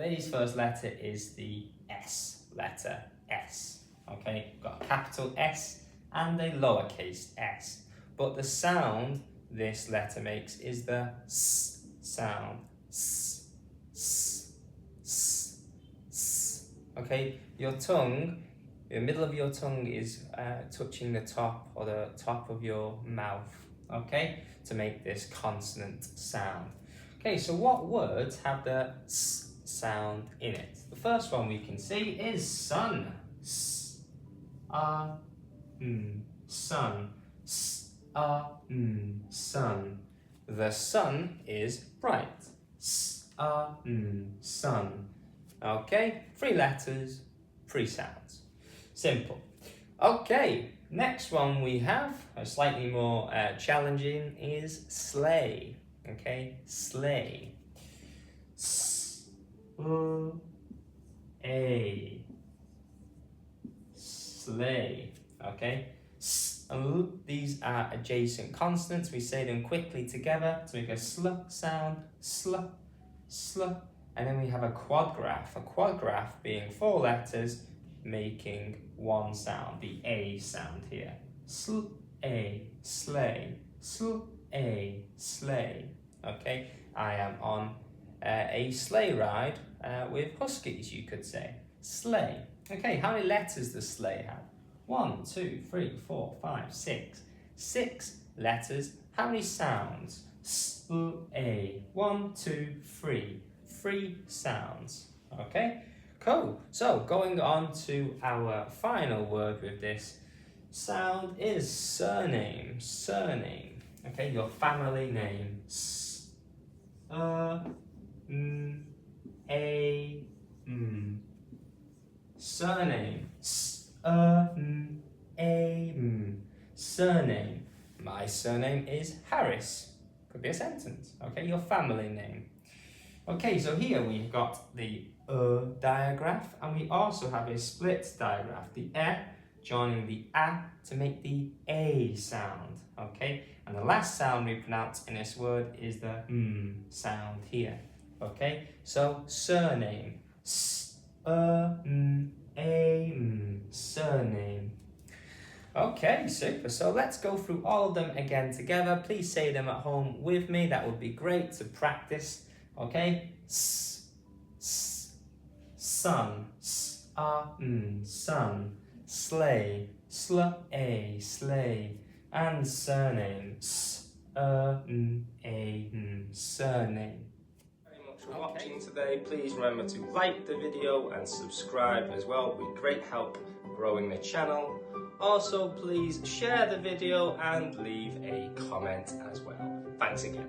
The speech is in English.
Today's first letter is the S letter, S. Okay, we've got a capital S and a lowercase s. But the sound this letter makes is the S sound. S, S, S, S. Okay, your tongue, the middle of your tongue is touching the top or the top of your mouth, okay, to make this consonant sound. Okay, so what words have the S sound in it? The first one we can see is sun. S, sun. S, sun. The sun is bright. S, sun. Okay, 3 letters, 3 sounds. Simple. Okay, next one we have, a slightly more challenging, is sleigh. Okay, sleigh. S-l-a. Sleigh. Okay. These are adjacent consonants. We say them quickly together to make a sl sound. Sl, sl. And then we have a quadgraph. A quadgraph being 4 letters making 1 sound, the A sound here. Sl, a, sleigh. Sl, a, sleigh. Okay, I am on a sleigh ride with huskies, you could say. Sleigh. Okay, how many letters does sleigh have? 1, 2, 3, 4, 5, 6. 6 letters. How many sounds? S-l-a. 1, 2, 3. 3 sounds. Okay, cool. So going on to our final word with this sound is surname. Surname. Okay, your family name. Surname. Surname. My surname is Harris. Could be a sentence. Okay, your family name. Okay, so here we've got the digraph, and we also have a split digraph. The joining the a to make the a sound. Okay, and the last sound we pronounce in this word is the sound here. Okay, so surname. Surname. Okay, super. So let's go through all of them again together. Please say them at home with me. That would be great to practice. Okay, sun, sun, sleigh, sleigh, and surname, surname. Very much for watching today. Please remember to like the video and subscribe as well. It would be great help growing the channel. Also, please share the video and leave a comment as well. Thanks again.